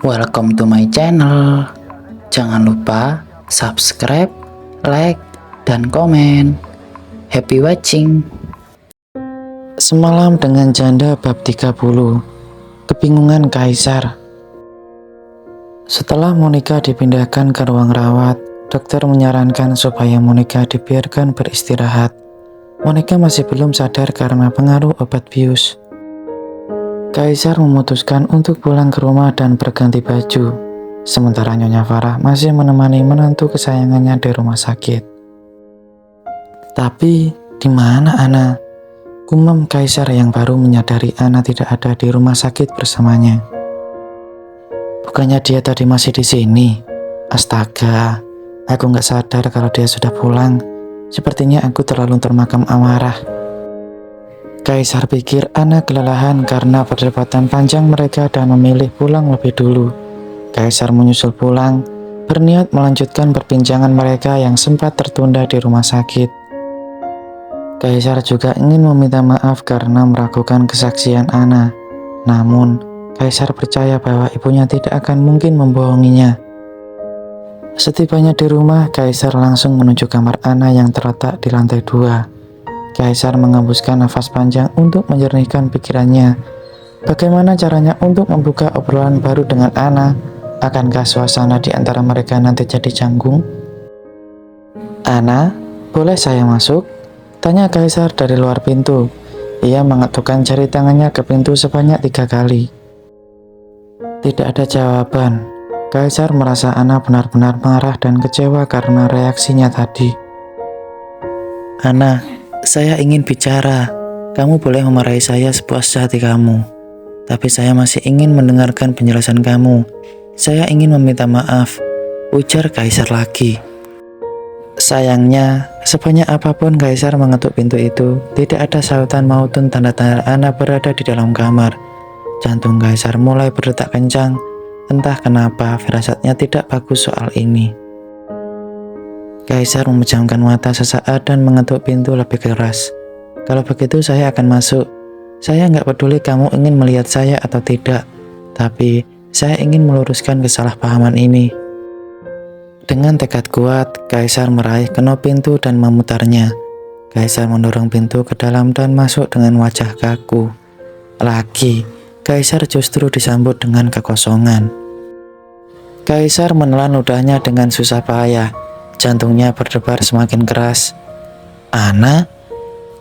Welcome to my channel. Jangan lupa subscribe, like, dan komen. Happy watching. Semalam dengan janda bab 30. Kebingungan Kaisar. Setelah Monica dipindahkan ke ruang rawat, dokter menyarankan supaya Monica dibiarkan beristirahat. Monica masih belum sadar karena pengaruh obat bius. Kaisar memutuskan untuk pulang ke rumah dan berganti baju, sementara Nyonya Farah masih menemani menantu kesayangannya di rumah sakit. Tapi, di mana Ana? Gumam Kaisar yang baru menyadari Ana tidak ada di rumah sakit bersamanya. Bukannya dia tadi masih di sini? Astaga, aku nggak sadar kalau dia sudah pulang. Sepertinya aku terlalu termakam amarah. Kaisar pikir Ana kelelahan karena perdebatan panjang mereka dan memilih pulang lebih dulu. Kaisar menyusul pulang, berniat melanjutkan perbincangan mereka yang sempat tertunda di rumah sakit. Kaisar juga ingin meminta maaf karena meragukan kesaksian Ana. Namun, Kaisar percaya bahwa ibunya tidak akan mungkin membohonginya. Setibanya di rumah, Kaisar langsung menuju kamar Ana yang terletak di lantai 2. Kaisar mengembuskan nafas panjang untuk menjernihkan pikirannya. Bagaimana caranya untuk membuka obrolan baru dengan Ana? Akankah suasana di antara mereka nanti jadi canggung? Ana, boleh saya masuk? Tanya Kaisar dari luar pintu. Ia mengetukkan jari tangannya ke pintu sebanyak 3 kali. Tidak ada jawaban. Kaisar merasa Ana benar-benar marah dan kecewa karena reaksinya tadi. Ana, saya ingin bicara. Kamu boleh memarahi saya sepuas hati kamu. Tapi saya masih ingin mendengarkan penjelasan kamu. Saya ingin meminta maaf, ujar Kaisar lagi. Sayangnya, sebanyak apapun Kaisar mengetuk pintu itu, tidak ada sautan maupun tanda-tanda Ana berada di dalam kamar. Jantung Kaisar mulai berdetak kencang. Entah kenapa firasatnya tidak bagus soal ini. Kaisar memejamkan mata sesaat dan mengetuk pintu lebih keras. Kalau begitu saya akan masuk. Saya nggak peduli kamu ingin melihat saya atau tidak. Tapi saya ingin meluruskan kesalahpahaman ini. Dengan tekad kuat, Kaisar meraih kenop pintu dan memutarnya. Kaisar mendorong pintu ke dalam dan masuk dengan wajah kaku. Lagi, Kaisar justru disambut dengan kekosongan. Kaisar menelan ludahnya dengan susah payah. Jantungnya berdebar semakin keras. Ana,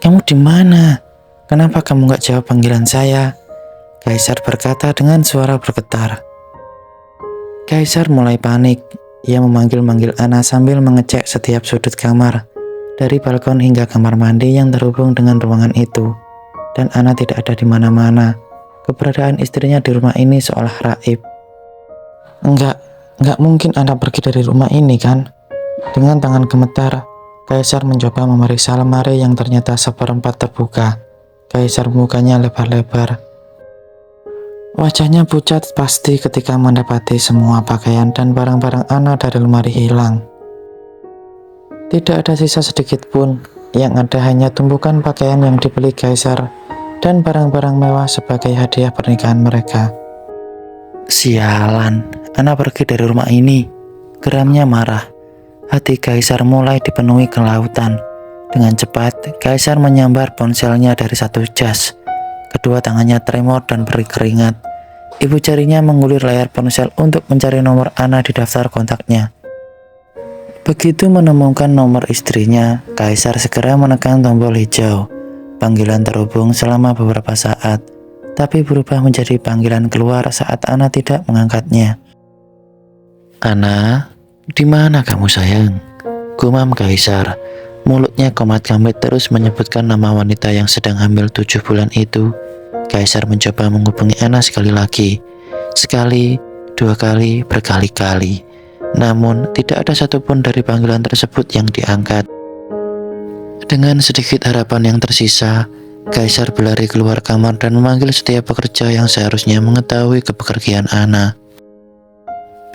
kamu di mana? Kenapa kamu gak jawab panggilan saya? Kaisar berkata dengan suara bergetar. Kaisar mulai panik. Ia memanggil-manggil Ana sambil mengecek setiap sudut kamar, dari balkon hingga kamar mandi yang terhubung dengan ruangan itu. Dan Ana tidak ada di mana-mana. Keberadaan istrinya di rumah ini seolah raib. Enggak mungkin Ana pergi dari rumah ini kan? Dengan tangan gemetar, Kaisar mencoba memeriksa lemari yang ternyata seperempat terbuka. Kaisar mukanya lebar-lebar. Wajahnya pucat pasti ketika mendapati semua pakaian dan barang-barang Ana dari lemari hilang. Tidak ada sisa sedikit pun, yang ada hanya tumpukan pakaian yang dibeli Kaisar dan barang-barang mewah sebagai hadiah pernikahan mereka. Sialan, Ana pergi dari rumah ini. Geramnya marah. Hati Kaisar mulai dipenuhi kelautan. Dengan cepat, Kaisar menyambar ponselnya dari satu jas. Kedua tangannya tremor dan berkeringat. Ibu jarinya mengulur layar ponsel untuk mencari nomor Ana di daftar kontaknya. Begitu menemukan nomor istrinya, Kaisar segera menekan tombol hijau. Panggilan terhubung selama beberapa saat, tapi berubah menjadi panggilan keluar saat Ana tidak mengangkatnya. Ana, di mana kamu sayang? Gumam Kaisar. Mulutnya komat-kamit terus menyebutkan nama wanita yang sedang hamil 7 bulan itu. Kaisar mencoba menghubungi Ana sekali lagi. Sekali, 2 kali, berkali-kali. Namun tidak ada satupun dari panggilan tersebut yang diangkat. Dengan sedikit harapan yang tersisa, Kaisar berlari keluar kamar dan memanggil setiap pekerja yang seharusnya mengetahui kepergian Ana.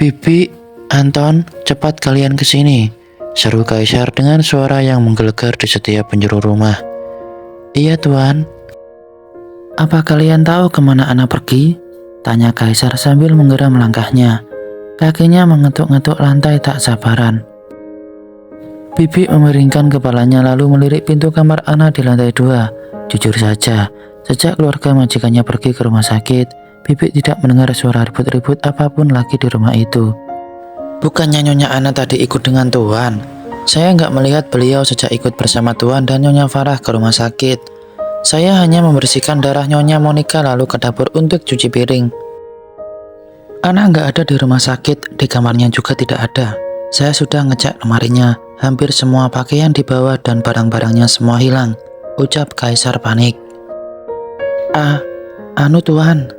Bibi, Anton, cepat kalian ke sini, seru Kaisar dengan suara yang menggelegar di setiap penjuru rumah. Iya, Tuan. Apa kalian tahu kemana Ana pergi? Tanya Kaisar sambil menggeram langkahnya. Kakinya mengetuk-ngetuk lantai tak sabaran. Bibi memiringkan kepalanya lalu melirik pintu kamar Ana di lantai 2. Jujur saja, sejak keluarga majikannya pergi ke rumah sakit, Bibi tidak mendengar suara ribut-ribut apapun lagi di rumah itu. Bukannya Nyonya Ana tadi ikut dengan Tuan? Saya nggak melihat beliau sejak ikut bersama Tuan dan Nyonya Farah ke rumah sakit. Saya hanya membersihkan darah Nyonya Monica lalu ke dapur untuk cuci piring. Ana nggak ada di rumah sakit, di kamarnya juga tidak ada. Saya sudah ngecek lemarinya, hampir semua pakaian dibawa dan barang-barangnya semua hilang, ucap Kaisar panik. Anu Tuan,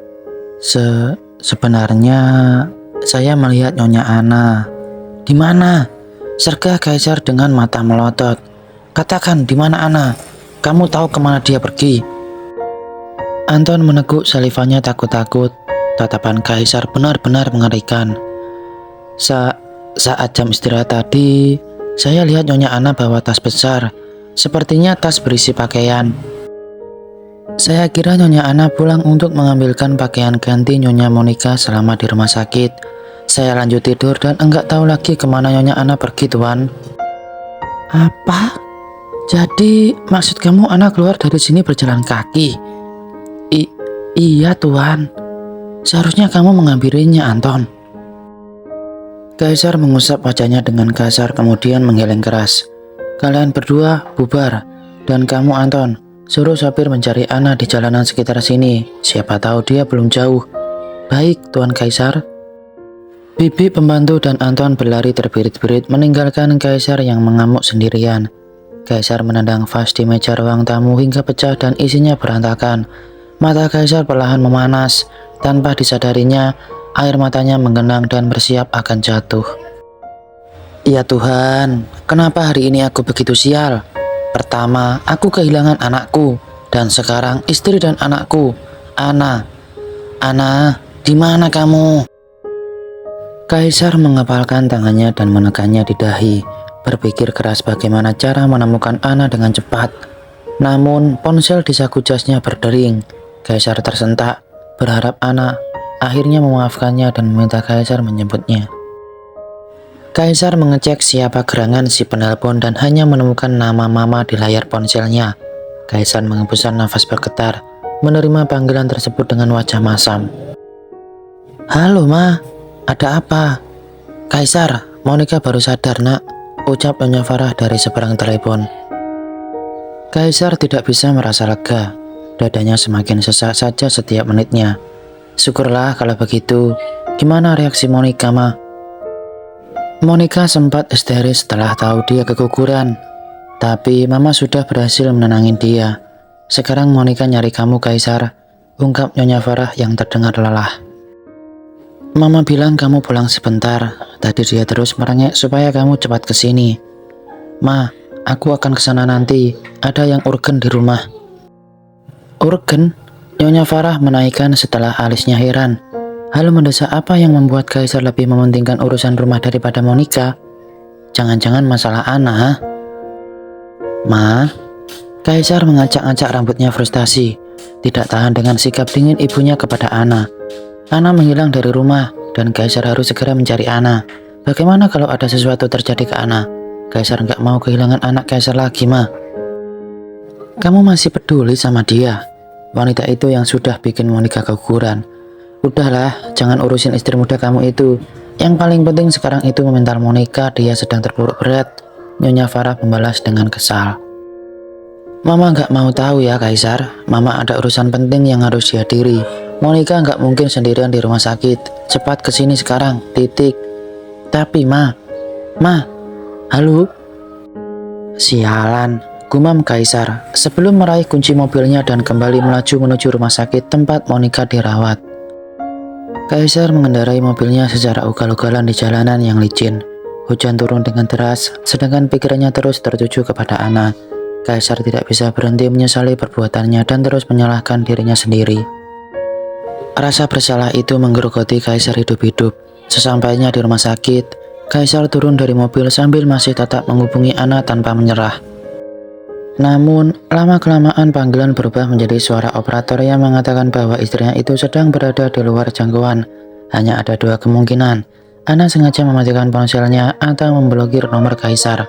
sebenarnya saya melihat Nyonya Ana. Di mana? Sergah Kaisar dengan mata melotot. Katakan di mana Ana? Kamu tahu kemana dia pergi? Anton meneguk salivannya takut-takut. Tatapan Kaisar benar-benar mengerikan. Saat jam istirahat tadi, saya lihat Nyonya Ana bawa tas besar. Sepertinya tas berisi pakaian. Saya kira Nyonya Ana pulang untuk mengambilkan pakaian ganti Nyonya Monica selama di rumah sakit. Saya lanjut tidur dan enggak tahu lagi kemana Nyonya Ana pergi, Tuan. Apa? Jadi maksud kamu Ana keluar dari sini berjalan kaki? Iya, Tuan. Seharusnya kamu menghampirinya, Anton. Kaisar mengusap wajahnya dengan kasar kemudian menggeleng keras. Kalian berdua bubar, dan kamu Anton, suruh sopir mencari Ana di jalanan sekitar sini. Siapa tahu dia belum jauh. Baik, Tuan Kaisar. Bibi pembantu dan Anton berlari terbirit-birit meninggalkan Kaisar yang mengamuk sendirian. Kaisar menendang vas di meja ruang tamu hingga pecah dan isinya berantakan. Mata Kaisar perlahan memanas. Tanpa disadarinya, air matanya menggenang dan bersiap akan jatuh. Ya Tuhan, kenapa hari ini aku begitu sial? Pertama, aku kehilangan anakku, dan sekarang istri dan anakku. Ana, di mana kamu? Kaisar mengepalkan tangannya dan menekannya di dahi, berpikir keras bagaimana cara menemukan Ana dengan cepat. Namun, ponsel di saku jasnya berdering. Kaisar tersentak, berharap Ana akhirnya memaafkannya dan meminta Kaisar menjemputnya. Kaisar mengecek siapa gerangan si penelpon dan hanya menemukan nama Mama di layar ponselnya. Kaisar menghembuskan nafas bergetar, menerima panggilan tersebut dengan wajah masam. Halo Ma, ada apa? Kaisar, Monica baru sadar nak, ucap Nyonya Farah dari seberang telepon. Kaisar tidak bisa merasa lega. Dadanya semakin sesak saja setiap menitnya. Syukurlah kalau begitu. Gimana reaksi Monica, Ma? Monica sempat histeris setelah tahu dia keguguran. Tapi Mama sudah berhasil menenangin dia. Sekarang Monica nyari kamu, Kaisar, ungkap Nyonya Farah yang terdengar lelah. Mama bilang kamu pulang sebentar. Tadi dia terus merengek supaya kamu cepat ke sini. Ma, aku akan ke sana nanti. Ada yang urgen di rumah. Urgen? Nyonya Farah menaikkan setelah alisnya heran. Hal mendesak apa yang membuat Kaisar lebih mementingkan urusan rumah daripada Monica? Jangan-jangan masalah Ana? Ma, Kaisar mengacak-acak rambutnya frustasi. Tidak tahan dengan sikap dingin ibunya kepada Ana. Ana menghilang dari rumah dan Kaisar harus segera mencari Ana. Bagaimana kalau ada sesuatu terjadi ke Ana? Kaisar nggak mau kehilangan anak Kaisar lagi, Ma. Kamu masih peduli sama dia? Wanita itu yang sudah bikin Monica keguguran. Udahlah, jangan urusin istri muda kamu itu. Yang paling penting sekarang itu memental Monica, dia sedang terpuruk berat. Nyonya Farah membalas dengan kesal. Mama nggak mau tahu ya Kaisar. Mama ada urusan penting yang harus dihadiri. Monica nggak mungkin sendirian di rumah sakit. Cepat kesini sekarang, titik. Tapi Ma, halo? Sialan, gumam Kaisar sebelum meraih kunci mobilnya dan kembali melaju menuju rumah sakit tempat Monica dirawat. Kaisar mengendarai mobilnya secara ugal-ugalan di jalanan yang licin. Hujan turun dengan deras, sedangkan pikirannya terus tertuju kepada Ana. Kaisar tidak bisa berhenti menyesali perbuatannya dan terus menyalahkan dirinya sendiri. Rasa bersalah itu menggerogoti Kaisar hidup-hidup. Sesampainya di rumah sakit, Kaisar turun dari mobil sambil masih tetap menghubungi Ana tanpa menyerah. Namun, lama-kelamaan panggilan berubah menjadi suara operator yang mengatakan bahwa istrinya itu sedang berada di luar jangkauan. Hanya ada dua kemungkinan, Ana sengaja mematikan ponselnya atau memblokir nomor Kaisar.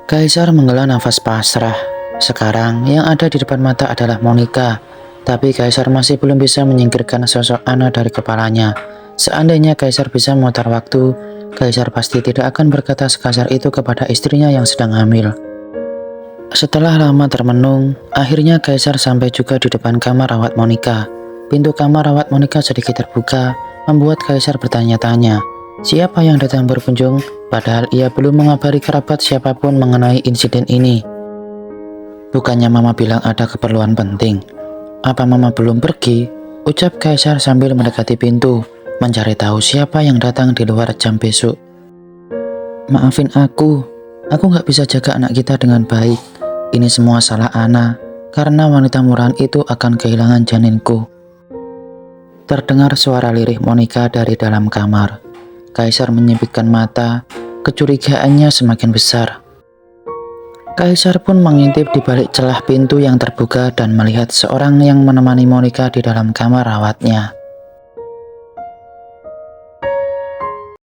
Kaisar menghela nafas pasrah. Sekarang yang ada di depan mata adalah Monica, tapi Kaisar masih belum bisa menyingkirkan sosok Ana dari kepalanya. Seandainya Kaisar bisa memutar waktu, Kaisar pasti tidak akan berkata sekasar itu kepada istrinya yang sedang hamil. Setelah lama termenung, akhirnya Kaisar sampai juga di depan kamar rawat Monica. Pintu kamar rawat Monica sedikit terbuka, membuat Kaisar bertanya-tanya, siapa yang datang berkunjung, padahal ia belum mengabari kerabat siapapun mengenai insiden ini. Bukannya Mama bilang ada keperluan penting? Apa Mama belum pergi? Ucap Kaisar sambil mendekati pintu, mencari tahu siapa yang datang di luar jam besok. Maafin aku nggak bisa jaga anak kita dengan baik. Ini semua salah Ana, karena wanita murahan itu akan kehilangan janinku. Terdengar suara lirih Monica dari dalam kamar. Kaisar menyipitkan mata, kecurigaannya semakin besar. Kaisar pun mengintip di balik celah pintu yang terbuka dan melihat seorang yang menemani Monica di dalam kamar rawatnya.